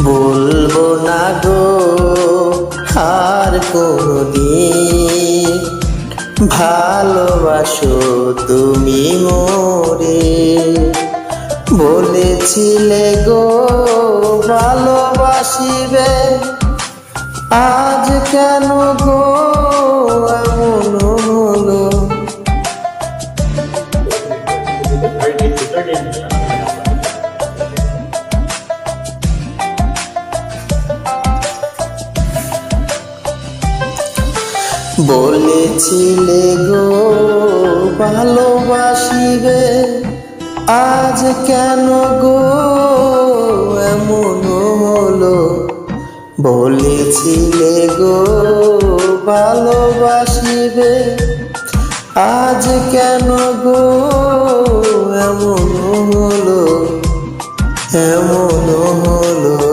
বলবো না গো আর কোনদিন, ভালোবাসো তুমি মোরে। বলেছিলে গো ভালোবাসিবে, আজ কেন গো এমন হলো? বলেছিলে গো ভালোবাসিবে, আজ কেন গো এমন হলো? বলেছিলে গো ভালোবাসিবে, আজ কেন গো এমন হলো, এমন হলো।